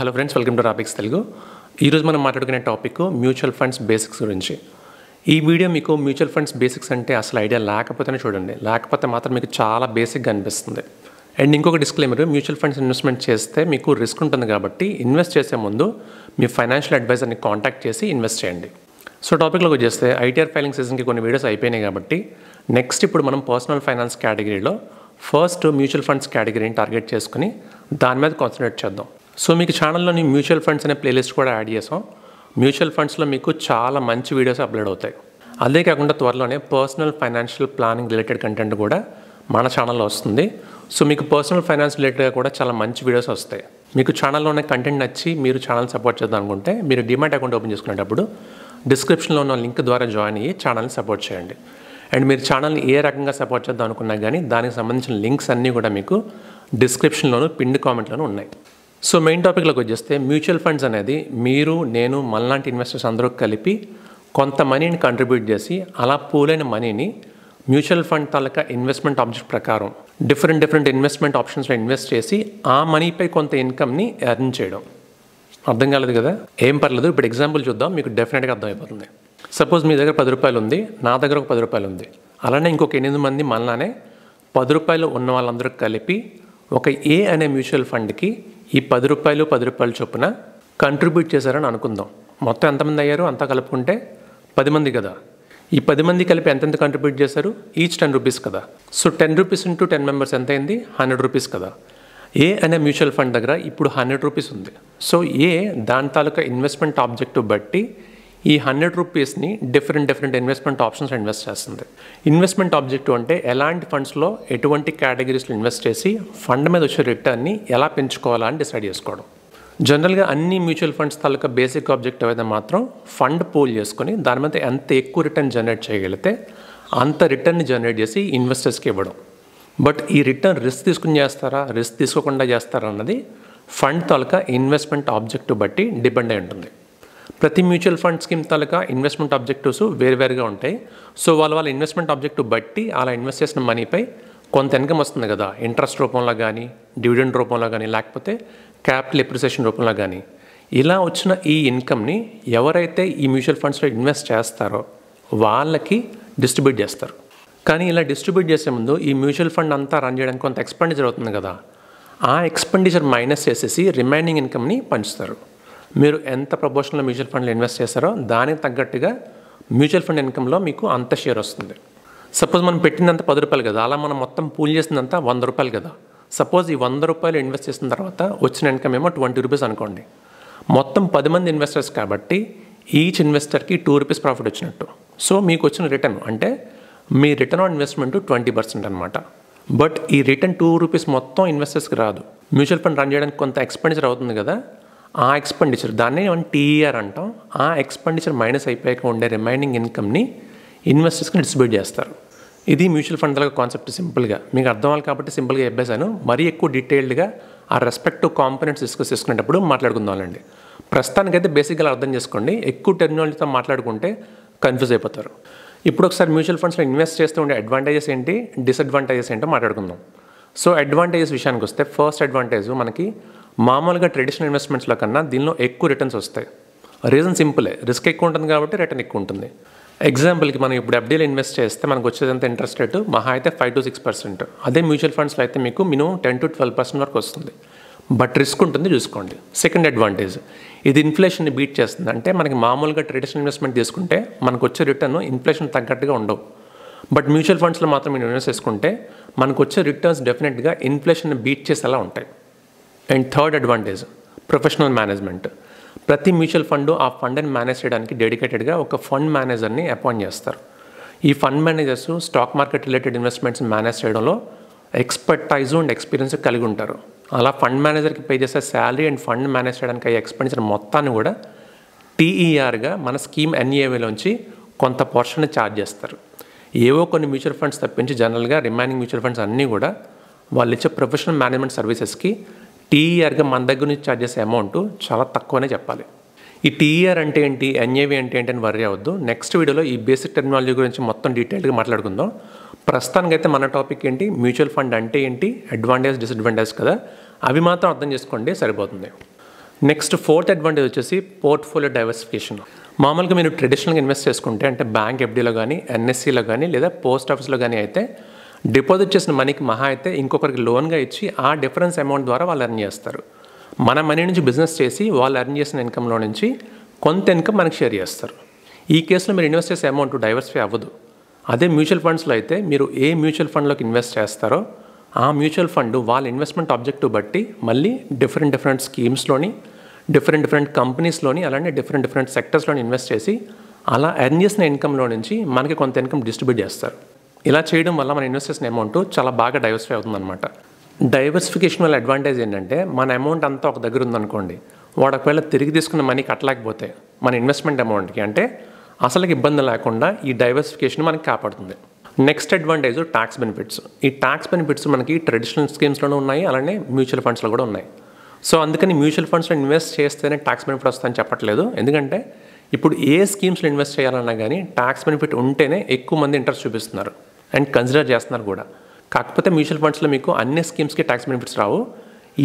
Hello friends, welcome to Robix Telugu. ఈరోజు మనం మాట్లాడుకునే టాపిక్ మ్యూచువల్ ఫండ్స్ బేసిక్స్ గురించి. ఈ వీడియో మీకు మ్యూచువల్ ఫండ్స్ బేసిక్స్ అంటే అసలు ఐడియా లేకపోతేనే చూడండి, లేకపోతే మాత్రం మీకు చాలా బేసిక్గా అనిపిస్తుంది. అండ్ ఇంకొక డిస్క్లైమర్, మ్యూచువల్ ఫండ్స్ ఇన్వెస్ట్మెంట్ చేస్తే మీకు రిస్క్ ఉంటుంది కాబట్టి ఇన్వెస్ట్ చేసే ముందు మీ ఫైనాన్షియల్ అడ్వైజర్ని కాంటాక్ట్ చేసి ఇన్వెస్ట్ చేయండి. సో టాపిక్లోకి వచ్చేస్తే ఐటీఆర్ ఫైలింగ్ సీజన్కి కొన్ని వీడియోస్ అయిపోయినాయి కాబట్టి నెక్స్ట్ ఇప్పుడు మనం పర్సనల్ ఫైనాన్స్ కేటగిరీలో ఫస్ట్ మ్యూచువల్ ఫండ్స్ కేటగిరీని టార్గెట్ చేసుకుని దాని మీద కాన్సన్ట్రేట్ చేద్దాం. సో మీకు ఛానల్లోని మ్యూచువల్ ఫండ్స్ అనే ప్లేలిస్ట్ కూడా యాడ్ చేసాం. మ్యూచువల్ ఫండ్స్లో మీకు చాలా మంచి వీడియోస్ అప్లోడ్ అవుతాయి. అదే కాకుండా త్వరలోనే personal financial planning related content కూడా మన ఛానల్లో వస్తుంది. సో మీకు పర్సనల్ ఫైనాన్స్ రిలేటెడ్గా కూడా చాలా మంచి వీడియోస్ వస్తాయి. మీకు ఛానల్లో ఉన్న కంటెంట్ నచ్చి మీరు ఛానల్ సపోర్ట్ చేద్దాం అనుకుంటే మీరు డిమాట్ అకౌంట్ ఓపెన్ చేసుకునేటప్పుడు డిస్క్రిప్షన్లో ఉన్న లింక్ ద్వారా జాయిన్ అయ్యి ఛానల్ని సపోర్ట్ చేయండి. అండ్ మీరు ఛానల్ని ఏ రకంగా సపోర్ట్ చేద్దాం అనుకున్నా కానీ దానికి సంబంధించిన లింక్స్ అన్నీ కూడా మీకు డిస్క్రిప్షన్లోను పిన్డ్ కామెంట్లోనూ ఉన్నాయి. సో మెయిన్ టాపిక్లోకి వచ్చేస్తే మ్యూచువల్ ఫండ్స్ అనేది మీరు, నేను, మనలాంటి ఇన్వెస్టర్స్ అందరూ కలిపి కొంత మనీని కంట్రిబ్యూట్ చేసి అలా పూలైన మనీని మ్యూచువల్ ఫండ్ తాలూకా ఇన్వెస్ట్మెంట్ ఆబ్జెక్ట్ ప్రకారం డిఫరెంట్ ఇన్వెస్ట్మెంట్ ఆప్షన్స్లో ఇన్వెస్ట్ చేసి ఆ మనీపై కొంత ఇన్కమ్ని ఎర్న్ చేయడం. అర్థం కాలేదు కదా? ఏం పర్లేదు, ఇప్పుడు ఎగ్జాంపుల్ చూద్దాం, మీకు డెఫినెట్గా అర్థమైపోతుంది. సపోజ్ మీ దగ్గర 10 రూపాయలు ఉంది, నా దగ్గర ఒక 10 రూపాయలు ఉంది, అలానే ఇంకొక 8 మంది మనలానే 10 రూపాయలు ఉన్న వాళ్ళందరూ కలిపి ఒక ఏ అనే మ్యూచువల్ ఫండ్కి ఈ 10 రూపాయలు చొప్పున కంట్రిబ్యూట్ చేశారని అనుకుందాం. మొత్తం ఎంతమంది అయ్యారు? అంతా కలుపుకుంటే 10 మంది కదా. ఈ 10 మంది కలిపి ఎంతెంత కంట్రిబ్యూట్ చేశారు? ఈచ్ 10 రూపీస్ కదా. సో 10 రూపీస్ ఇంటూ 10 మెంబర్స్ ఎంత అయింది? 100 రూపీస్ కదా. ఏ అనే మ్యూచువల్ ఫండ్ దగ్గర ఇప్పుడు 100 రూపీస్ ఉంది. సో ఏ దాని తాలూకా ఇన్వెస్ట్మెంట్ ఆబ్జెక్టివ్ బట్టి ఈ 100 రూపీస్ని డిఫరెంట్ ఇన్వెస్ట్మెంట్ ఆప్షన్స్లో ఇన్వెస్ట్ చేస్తుంది. ఇన్వెస్ట్మెంట్ ఆబ్జెక్టివ్ అంటే ఎలాంటి ఫండ్స్లో ఎటువంటి కేటగిరీస్లో ఇన్వెస్ట్ చేసి ఫండ్ మీద వచ్చే రిటర్న్ని ఎలా పెంచుకోవాలా అని డిసైడ్ చేసుకోవడం. జనరల్గా అన్ని మ్యూచువల్ ఫండ్స్ తాలూకా బేసిక్ ఆబ్జెక్టివ్ అయితే మాత్రం ఫండ్ పూల్ చేసుకొని దాని మీద ఎంత ఎక్కువ రిటర్న్ జనరేట్ చేయగలిగితే అంత రిటర్న్ని జనరేట్ చేసి ఇన్వెస్టర్స్కి ఇవ్వడం. బట్ ఈ రిటర్న్ రిస్క్ తీసుకుని చేస్తారా, రిస్క్ తీసుకోకుండా చేస్తారా అన్నది ఫండ్ తాలూకా ఇన్వెస్ట్మెంట్ ఆబ్జెక్టివ్ బట్టి డిపెండ్ అయి ఉంటుంది. ప్రతి మ్యూచువల్ ఫండ్ స్కీమ్ తాలూకా ఇన్వెస్ట్మెంట్ ఆబ్జెక్టివ్స్ వేరువేరుగా ఉంటాయి. సో వాళ్ళ ఇన్వెస్ట్మెంట్ ఆబ్జెక్టివ్ బట్టి అలా ఇన్వెస్ట్ చేసిన మనీపై కొంత ఇన్కమ్ వస్తుంది కదా, ఇంట్రెస్ట్ రూపంలో కానీ, డివిడెండ్ రూపంలో కానీ, లేకపోతే క్యాపిటల్ ఎప్రిసియేషన్ రూపంలో కానీ. ఇలా వచ్చిన ఈ ఇన్కమ్ని ఎవరైతే ఈ మ్యూచువల్ ఫండ్స్లో ఇన్వెస్ట్ చేస్తారో వాళ్ళకి డిస్ట్రిబ్యూట్ చేస్తారు. కానీ ఇలా డిస్ట్రిబ్యూట్ చేసే ముందు ఈ మ్యూచువల్ ఫండ్ అంతా రన్ చేయడానికి కొంత ఎక్స్పెండిచర్ అవుతుంది కదా, ఆ ఎక్స్పెండిచర్ మైనస్ చేసేసి రిమైనింగ్ ఇన్కమ్ని పంచుతారు. మీరు ఎంత ప్రపోర్షన్లో మ్యూచువల్ ఫండ్లో ఇన్వెస్ట్ చేస్తారో దానికి తగ్గట్టుగా మ్యూచువల్ ఫండ్ ఇన్కమ్లో మీకు అంత షేర్ వస్తుంది. సపోజ్ మనం పెట్టినంత 10 రూపాయలు కదా, అలా మనం మొత్తం పూల్ చేసినంత 100 రూపాయలు కదా. సపోజ్ ఈ 100 రూపాయలు ఇన్వెస్ట్ చేసిన తర్వాత వచ్చిన ఇన్కమ్ ఏమో 20 రూపీస్ అనుకోండి. మొత్తం 10 మంది ఇన్వెస్టర్స్ కాబట్టి ఈచ్ ఇన్వెస్టర్కి 2 రూపీస్ ప్రాఫిట్ వచ్చినట్టు. సో మీకు వచ్చిన రిటర్న్ అంటే మీ రిటర్న్ ఆన్ ఇన్వెస్ట్మెంట్ 20% అనమాట. బట్ ఈ రిటర్న్ 2 రూపీస్ మొత్తం ఇన్వెస్టర్స్కి రాదు. మ్యూచువల్ ఫండ్ రన్ చేయడానికి కొంత ఎక్స్పెండిచర్ అవుతుంది కదా, ఆ ఎక్స్పెండిచర్ దాన్ని మనం టీఈఆర్ అంటాం. ఆ ఎక్స్పెండిచర్ మైనస్ అయిపోయాక ఉండే రిమైనింగ్ ఇన్కమ్ని ఇన్వెస్టర్స్కి డిస్ట్రిబ్యూట్ చేస్తారు. ఇది మ్యూచువల్ ఫండ్ దగ్గర కాన్సెప్ట్. సింపుల్గా మీకు అర్థం అవ్వాలి కాబట్టి సింపుల్గా చెప్పేశాను. మరీ ఎక్కువ డీటెయిల్డ్గా ఆ రెస్పెక్టివ్ కాంపోనెంట్స్ డిస్కస్ చేసుకునేటప్పుడు మాట్లాడుకుందామండి. ప్రస్తుతానికైతే బేసిక్గా అర్థం చేసుకోండి. ఎక్కువ టెర్మినాలజీతో మాట్లాడుకుంటే కన్ఫ్యూజ్ అయిపోతారు. ఇప్పుడు ఒకసారి మ్యూచువల్ ఫండ్స్లో ఇన్వెస్ట్ చేస్తూ ఉండే అడ్వాంటేజెస్ ఏంటి, డిసడ్వాంటేజెస్ ఏంటో మాట్లాడుకుందాం. సో అడ్వాంటేజెస్ విషయానికి వస్తే ఫస్ట్ అడ్వాంటేజ్, మనకి మామూలుగా ట్రెడిషనల్ ఇన్వెస్ట్మెంట్స్లో కన్నా దీనిలో ఎక్కువ రిటర్న్స్ వస్తాయి. రీజన్ సింపులే, రిస్క్ ఎక్కువ ఉంటుంది కాబట్టి రిటర్న్ ఎక్కువ ఉంటుంది. ఎగ్జాంపుల్కి మనం ఇప్పుడు ఎఫ్డీలో ఇన్వెస్ట్ చేస్తే మనకు వచ్చేదంత ఇంట్రెస్ట్ రేటు మహా అయితే 5 to 6%. అదే మ్యూచువల్ ఫండ్స్లో అయితే మీకు మినిమం 10 to 12% వరకు వస్తుంది. బట్ రిస్క్ ఉంటుంది, చూసుకోండి. సెకండ్ అడ్వాంటేజ్, ఇది ఇన్ఫ్లేషన్ని బీట్ చేస్తుంది. అంటే మనకి మామూలుగా ట్రెడిషనల్ ఇన్వెస్ట్మెంట్ తీసుకుంటే మనకు వచ్చే రిటర్న్ ఇన్ఫ్లేషన్ తగ్గట్టుగా ఉండవు. బట్ మ్యూచువల్ ఫండ్స్లో మాత్రం మీరు ఇన్వెస్ట్ చేసుకుంటే మనకు వచ్చే రిటర్న్స్ డెఫినెట్గా ఇన్ఫ్లేషన్ని బీట్ చేసేలా ఉంటాయి. And third advantage, professional management. ప్రతి మ్యూచువల్ ఫండ్ ఆ ఫండ్ని మేనేజ్ చేయడానికి డెడికేటెడ్గా ఒక ఫండ్ మేనేజర్ని అపాయింట్ చేస్తారు. ఈ fund managers stock market related investments manage చేయడంలో ఎక్స్పర్టైజ్ అండ్ ఎక్స్పీరియన్స్ కలిగి ఉంటారు. అలా ఫండ్ మేనేజర్కి పే చేసే శాలరీ అండ్ ఫండ్ మేనేజ్ చేయడానికి అయ్యే ఎక్స్పెండిచర్ మొత్తాన్ని కూడా టీఈఆర్గా మన స్కీమ్ ఎన్ఈఏలోంచి కొంత పోర్షన్ ఛార్జ్ చేస్తారు. ఏవో కొన్ని మ్యూచువల్ ఫండ్స్ తప్పించి జనరల్గా రిమైనింగ్ మ్యూచువల్ ఫండ్స్ అన్నీ కూడా వాళ్ళు ఇచ్చే ప్రొఫెషనల్ మేనేజ్మెంట్ సర్వీసెస్కి టీఈఆర్గా మన దగ్గర నుంచి ఛార్జ్ చేసే అమౌంట్ చాలా తక్కువనే చెప్పాలి. ఈ టీఈఆర్ అంటే ఏంటి, ఎన్ఏవి అంటే ఏంటి అని వర్రీ అవ్వద్దు. నెక్స్ట్ వీడియోలో ఈ బేసిక్ టెక్నాలజీ గురించి మొత్తం డీటెయిల్గా మాట్లాడుకుందాం. ప్రస్తుతానికైతే మన టాపిక్ ఏంటి, మ్యూచువల్ ఫండ్ అంటే ఏంటి, అడ్వాంటేజ్ డిసడ్వాంటేజ్ కదా, అవి మాత్రం అర్థం చేసుకోండి సరిపోతుంది. నెక్స్ట్ ఫోర్త్ అడ్వాంటేజ్ వచ్చేసి పోర్ట్ఫోలియో డైవర్సిఫికేషన్. మామూలుగా మీరు ట్రెడిషనల్గా ఇన్వెస్ట్ చేసుకుంటే అంటే బ్యాంక్ ఎఫ్డీలో కానీ ఎన్ఎస్సీలో కానీ లేదా పోస్ట్ ఆఫీస్లో కానీ అయితే డిపాజిట్ చేసిన మనీకి మహా అయితే ఇంకొకరికి లోన్గా ఇచ్చి ఆ డిఫరెన్స్ అమౌంట్ ద్వారా వాళ్ళు ఎర్న్ చేస్తారు. మన మనీ నుంచి బిజినెస్ చేసి వాళ్ళు ఎర్న్ చేసిన ఇన్కంలో నుంచి కొంత ఇన్కమ్ మనకి షేర్ చేస్తారు. ఈ కేసులో మీరు ఇన్వెస్ట్ చేసే అమౌంట్ డైవర్సిఫై అవ్వదు. అదే మ్యూచువల్ ఫండ్స్లో అయితే మీరు ఏ మ్యూచువల్ ఫండ్లోకి ఇన్వెస్ట్ చేస్తారో ఆ మ్యూచువల్ ఫండ్ వాళ్ళ ఇన్వెస్ట్మెంట్ ఆబ్జెక్టివ్ బట్టి మళ్ళీ డిఫరెంట్ స్కీమ్స్లోని డిఫరెంట్ కంపెనీస్లోని అలానే డిఫరెంట్ సెక్టర్స్లోని ఇన్వెస్ట్ చేసి అలా ఎర్న్ చేసిన ఇన్కంలో నుంచి మనకి కొంత ఇన్కమ్ డిస్ట్రిబ్యూట్ చేస్తారు. ఇలా చేయడం వల్ల మన ఇన్వెస్ట్ చేసిన అమౌంట్ చాలా బాగా డైవర్సిఫై అవుతుందన్నమాట. డైవర్సిఫికేషన్ వల్ల అడ్వాంటేజ్ ఏంటంటే మన అమౌంట్ అంతా ఒక దగ్గర ఉందనుకోండి, వాడు ఒకవేళ తిరిగి తీసుకున్న మనీ కట్టలేకపోతే మన ఇన్వెస్ట్మెంట్ అమౌంట్కి అంటే అసలుకి ఇబ్బంది లేకుండా ఈ డైవర్సిఫికేషన్ మనకి కాపాడుతుంది. Next advantage tax benefits. ఈ ట్యాక్స్ బెనిఫిట్స్ మనకి ట్రెడిషనల్ స్కీమ్స్లోనూ ఉన్నాయి, అలానే మ్యూచువల్ ఫండ్స్లో కూడా ఉన్నాయి. సో అందుకని మ్యూచువల్ ఫండ్స్లో ఇన్వెస్ట్ చేస్తేనే ట్యాక్స్ బెనిఫిట్ వస్తుందని చెప్పట్లేదు. ఎందుకంటే ఇప్పుడు ఏ స్కీమ్స్లో ఇన్వెస్ట్ చేయాలన్నా కానీ ట్యాక్స్ బెనిఫిట్ ఉంటేనే ఎక్కువ మంది ఇంట్రెస్ట్ చూపిస్తున్నారు అండ్ కన్సిడర్ చేస్తున్నారు కూడా. కాకపోతే మ్యూచువల్ ఫండ్స్లో మీకు అన్ని స్కీమ్స్కి ట్యాక్స్ బెనిఫిట్స్ రావు,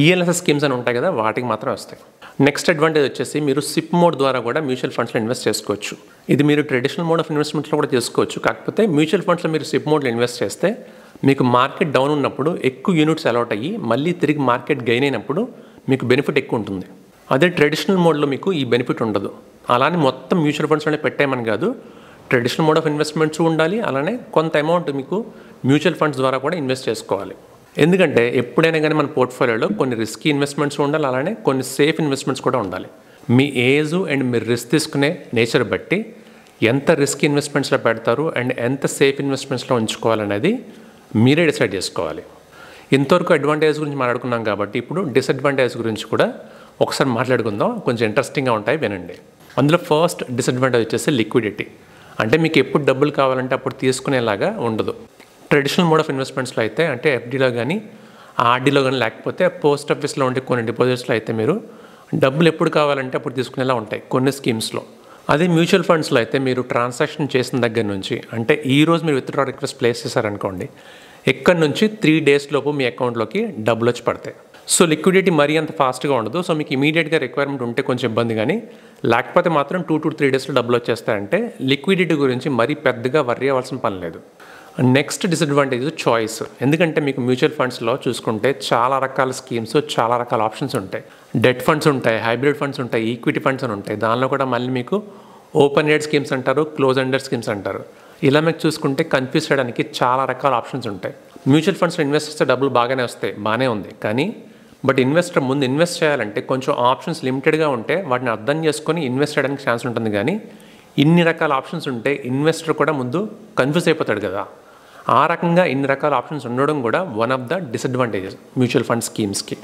ఈఎల్ఎస్ఎస్ స్కీమ్స్ అని ఉంటాయి కదా, వాటికి మాత్రం వస్తాయి. నెక్స్ట్ అడ్వాంటేజ్ వచ్చేసి మీరు సిప్ మోడ్ ద్వారా కూడా మ్యూచువల్ ఫండ్స్లో ఇన్వెస్ట్ చేసుకోవచ్చు. ఇది మీరు ట్రెడిషనల్ మోడ్ ఆఫ్ ఇన్వెస్ట్మెంట్లో కూడా చేసుకోవచ్చు. కాకపోతే మ్యూచువల్ ఫండ్స్లో మీరు సిప్ మోడ్లో ఇన్వెస్ట్ చేస్తే మీకు మార్కెట్ డౌన్ ఉన్నప్పుడు ఎక్కువ యూనిట్స్ అలాట్ అయ్యి మళ్ళీ తిరిగి మార్కెట్ గెయిన్ అయినప్పుడు మీకు బెనిఫిట్ ఎక్కువ ఉంటుంది. అదే ట్రెడిషనల్ మోడ్లో మీకు ఈ బెనిఫిట్ ఉండదు. అలానే మొత్తం మ్యూచువల్ ఫండ్స్లోనే పెట్టేమని కాదు, ట్రెడిషనల్ మోడ్ ఆఫ్ ఇన్వెస్ట్మెంట్స్ ఉండాలి, అలానే కొంత అమౌంట్ మీకు మ్యూచువల్ ఫండ్స్ ద్వారా కూడా ఇన్వెస్ట్ చేసుకోవాలి. ఎందుకంటే ఎప్పుడైనా కానీ మన పోర్ట్ఫోలియోలో కొన్ని రిస్కీ ఇన్వెస్ట్మెంట్స్ ఉండాలి, అలానే కొన్ని సేఫ్ ఇన్వెస్ట్మెంట్స్ కూడా ఉండాలి. మీ ఏజ్ అండ్ మీరు రిస్క్ తీసుకునే నేచర్ బట్టి ఎంత రిస్క్ ఇన్వెస్ట్మెంట్స్లో పెడతారు అండ్ ఎంత సేఫ్ ఇన్వెస్ట్మెంట్స్లో ఉంచుకోవాలనేది మీరే డిసైడ్ చేసుకోవాలి. ఇంతవరకు అడ్వాంటేజ్ గురించి మాట్లాడుకున్నాం కాబట్టి ఇప్పుడు డిసడ్వాంటేజ్ గురించి కూడా ఒకసారి మాట్లాడుకుందాం. కొంచెం ఇంట్రెస్టింగ్గా ఉంటాయి, వినండి. అందులో ఫస్ట్ డిసడ్వాంటేజ్ వచ్చేసి లిక్విడిటీ. అంటే మీకు ఎప్పుడు డబ్బులు కావాలంటే అప్పుడు తీసుకునేలాగా ఉండదు. ట్రెడిషనల్ మోడ్ ఆఫ్ ఇన్వెస్ట్మెంట్స్లో అయితే అంటే ఎఫ్డీలో కానీ ఆర్డీలో కానీ లేకపోతే పోస్ట్ ఆఫీస్లో ఉండే కొన్ని డిపాజిట్స్లో అయితే మీరు డబ్బులు ఎప్పుడు కావాలంటే అప్పుడు తీసుకునేలా ఉంటాయి కొన్ని స్కీమ్స్లో. అదే మ్యూచువల్ ఫండ్స్లో అయితే మీరు ట్రాన్సాక్షన్ చేసిన దగ్గర నుంచి అంటే ఈరోజు మీరు విత్డ్రా రిక్వెస్ట్ ప్లేస్ చేశారనుకోండి, ఎక్కడి నుంచి 3 days లోపు మీ అకౌంట్లోకి డబ్బులు వచ్చి పడతాయి. సో లిక్విడిటీ మరీ అంత ఫాస్ట్గా ఉండదు. సో మీకు ఇమీడియట్గా రిక్వైర్మెంట్ ఉంటే కొంచెం ఇబ్బంది, కానీ లేకపోతే మాత్రం 2 to 3 daysలో డబ్బులు వచ్చేస్తాయంటే లిక్విడిటీ గురించి మరీ పెద్దగా వర్రీ అవ్వాల్సిన పని లేదు. Next disadvantage choice. ఎందుకంటే మీకు మ్యూచువల్ ఫండ్స్లో చూసుకుంటే చాలా రకాల స్కీమ్స్, చాలా రకాల ఆప్షన్స్ ఉంటాయి. డెట్ ఫండ్స్ ఉంటాయి, హైబ్రిడ్ ఫండ్స్ ఉంటాయి, ఈక్విటీ ఫండ్స్ అని ఉంటాయి. దానిలో కూడా మళ్ళీ మీకు ఓపెన్ ఎండెడ్ స్కీమ్స్ అంటారు, క్లోజ్ ఎండెడ్ స్కీమ్స్ అంటారు. ఇలా మీకు చూసుకుంటే కన్ఫ్యూజ్ చేయడానికి చాలా రకాల ఆప్షన్స్ ఉంటాయి. మ్యూచువల్ ఫండ్స్లో ఇన్వెస్ట్ చేస్తే డబ్బులు బాగానే వస్తాయి, బాగానే ఉంది. కానీ ఇన్వెస్టర్ ముందు ఇన్వెస్ట్ చేయాలంటే కొంచెం ఆప్షన్స్ లిమిటెడ్గా ఉంటే వాటిని అర్థం చేసుకొని ఇన్వెస్ట్ చేయడానికి ఛాన్స్ ఉంటుంది. కానీ ఇన్ని రకాల ఆప్షన్స్ ఉంటే ఇన్వెస్టర్ కూడా ముందు కన్ఫ్యూజ్ అయిపోతాడు కదా. ఆ రకంగా ఇన్ని రకాల ఆప్షన్స్ ఉండడం కూడా one of the disadvantages mutual fund స్కీమ్స్కి.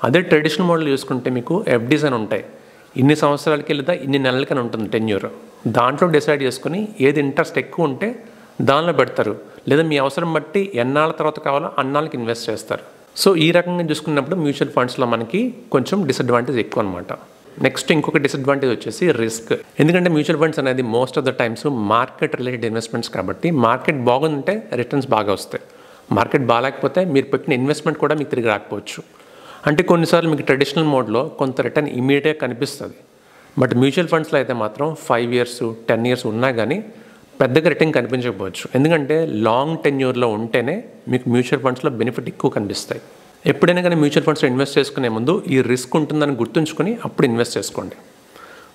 అదే ట్రెడిషనల్ మోడల్ చూసుకుంటే మీకు ఎఫ్డీస్ అని ఉంటాయి. ఇన్ని సంవత్సరాలకి లేదా ఇన్ని నెలలకని ఉంటుంది టెన్యూర్. దాంట్లో డిసైడ్ చేసుకుని ఏది ఇంట్రెస్ట్ ఎక్కువ ఉంటే దానిలో పెడతారు, లేదా మీ అవసరం బట్టి ఎన్నాళ్ళ తర్వాత కావాలో అన్నాళ్ళకి ఇన్వెస్ట్ చేస్తారు. సో ఈ రకంగా చూసుకున్నప్పుడు మ్యూచువల్ ఫండ్స్లో మనకి కొంచెం డిసడ్వాంటేజ్ ఎక్కువ అనమాట. నెక్స్ట్ ఇంకొక డిసడ్వాంటేజ్ వచ్చేసి రిస్క్. ఎందుకంటే మ్యూచువల్ ఫండ్స్ అనేది most of the times market related investments కాబట్టి మార్కెట్ బాగుంటే రిటర్న్స్ బాగా వస్తాయి. మార్కెట్ బాగాలేకపోతే మీరు పెట్టిన ఇన్వెస్ట్మెంట్ కూడా మీకు తిరిగి రాకపోవచ్చు. అంటే కొన్నిసార్లు మీకు ట్రెడిషనల్ మోడ్లో కొంత రిటర్న్ ఇమీడియట్గా కనిపిస్తుంది. బట్ మ్యూచువల్ ఫండ్స్లో అయితే మాత్రం 5 years 10 years ఉన్నా కానీ పెద్దగా రిటర్న్ కనిపించకపోవచ్చు. ఎందుకంటే లాంగ్ టెన్యూర్లో ఉంటేనే మీకు మ్యూచువల్ ఫండ్స్లో బెనిఫిట్ ఎక్కువ కనిపిస్తాయి. ఎప్పుడైనా కానీ మ్యూచువల్ ఫండ్స్లో ఇన్వెస్ట్ చేసుకునే ముందు ఈ రిస్క్ ఉంటుందని గుర్తుంచుకొని అప్పుడు ఇన్వెస్ట్ చేసుకోండి.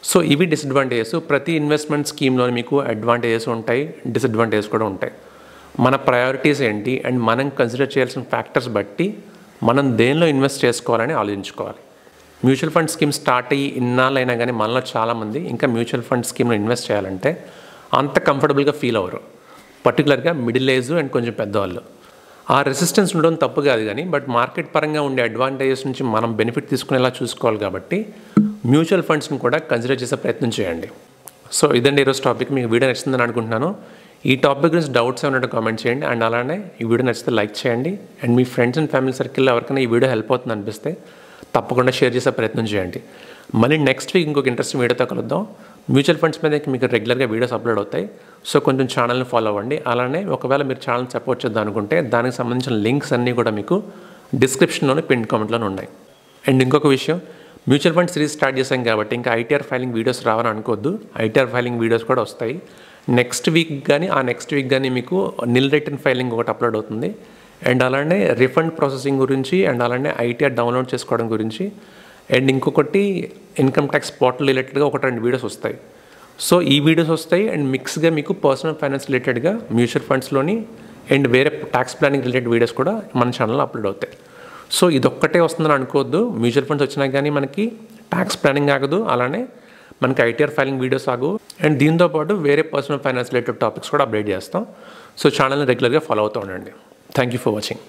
సో ఇవి డిసడ్వాంటేజెస్. ప్రతి ఇన్వెస్ట్మెంట్ స్కీమ్లో మీకు అడ్వాంటేజెస్ ఉంటాయి, డిసడ్వాంటేజెస్ కూడా ఉంటాయి. మన ప్రయారిటీస్ ఏంటి అండ్ మనం కన్సిడర్ చేయాల్సిన ఫ్యాక్టర్స్ బట్టి మనం దేనిలో ఇన్వెస్ట్ చేసుకోవాలని ఆలోచించుకోవాలి. మ్యూచువల్ ఫండ్ స్కీమ్ స్టార్ట్ అయ్యి ఇన్నాళ్ళైనా కానీ మనలో చాలామంది ఇంకా మ్యూచువల్ ఫండ్ స్కీమ్లో ఇన్వెస్ట్ చేయాలంటే అంత కంఫర్టబుల్గా ఫీల్ అవ్వరు. పర్టికులర్గా మిడిల్ ఏజ్ అండ్ కొంచెం పెద్దవాళ్ళు. ఆ రెసిస్టెన్స్ ఉండడం తప్పు కాదు, కానీ మార్కెట్ పరంగా ఉండే అడ్వాంటేజెస్ నుంచి మనం బెనిఫిట్ తీసుకునేలా చూసుకోవాలి. కాబట్టి మ్యూచువల్ ఫండ్స్ని కూడా కన్సిడర్ చేసే ప్రయత్నం చేయండి. సో ఇదండి ఈరోజు టాపిక్. మీకు వీడియో నచ్చిందని అనుకుంటున్నాను. ఈ టాపిక్ గురించి డౌట్స్ ఏమన్నా కామెంట్ చేయండి. అండ్ అలానే ఈ వీడియో నచ్చితే లైక్ చేయండి. And me friends and family సర్కిల్లో ఎవరికైనా ఈ వీడియో హెల్ప్ అవుతుంది అనిపిస్తే తప్పకుండా షేర్ చేసే ప్రయత్నం చేయండి. మళ్ళీ నెక్స్ట్ వీక్ ఇంకొక ఇంట్రెస్టింగ్ వీడియోతో కలుద్దాం. మ్యూచువల్ ఫండ్స్ మీద మీకు రెగ్యులర్గా వీడియోస్ అప్లోడ్ అవుతాయి. సో కొంచెం ఛానల్ని ఫాలో అవ్వండి. అలానే ఒకవేళ మీరు ఛానల్ సపోర్ట్ చేద్దాం అనుకుంటే దానికి సంబంధించిన లింక్స్ అన్నీ కూడా మీకు డిస్క్రిప్షన్లోనే పిన్ కామెంట్లోనే ఉన్నాయి. అండ్ ఇంకొక విషయం, మ్యూచువల్ ఫండ్ సిరీస్ స్టార్ట్ చేశాం కాబట్టి ఇంకా ఐటీఆర్ ఫైలింగ్ వీడియోస్ రావని అనుకోవద్దు. ఐటీఆర్ ఫైలింగ్ వీడియోస్ కూడా వస్తాయి. నెక్స్ట్ వీక్ కానీ ఆ నెక్స్ట్ వీక్ కానీ మీకు నిల్ రిటర్న్ ఫైలింగ్ ఒకటి అప్లోడ్ అవుతుంది. అండ్ అలానే రిఫండ్ ప్రాసెసింగ్ గురించి అండ్ అలానే ఐటీఆర్ డౌన్లోడ్ చేసుకోవడం గురించి అండ్ ఇంకొకటి ఇన్కమ్ ట్యాక్స్ పోర్టల్ రిలేటెడ్గా 1-2 వీడియోస్ వస్తాయి. సో ఈ వీడియోస్ వస్తాయి అండ్ మిక్స్గా మీకు పర్సనల్ ఫైనాన్స్ రిలేటెడ్గా మ్యూచువల్ ఫండ్స్లోని అండ్ వేరే ట్యాక్స్ ప్లానింగ్ రిలేటెడ్ వీడియోస్ కూడా మన ఛానల్లో అప్లోడ్ అవుతాయి. సో ఇదొక్కటే వస్తుందని అనుకోవద్దు. మ్యూచువల్ ఫండ్స్ వచ్చినా కానీ మనకి ట్యాక్స్ ప్లానింగ్ ఆగదు, అలానే మనకి ఐటీఆర్ ఫైలింగ్ వీడియోస్ ఆగు అండ్ దీంతోపాటు వేరే పర్సనల్ ఫైనాన్స్ రిలేటెడ్ టాపిక్స్ కూడా అప్డేట్ చేస్తాం. సో ఛానల్ని రెగ్యులర్గా ఫాలో అవుతూ ఉండండి. Thank you for watching.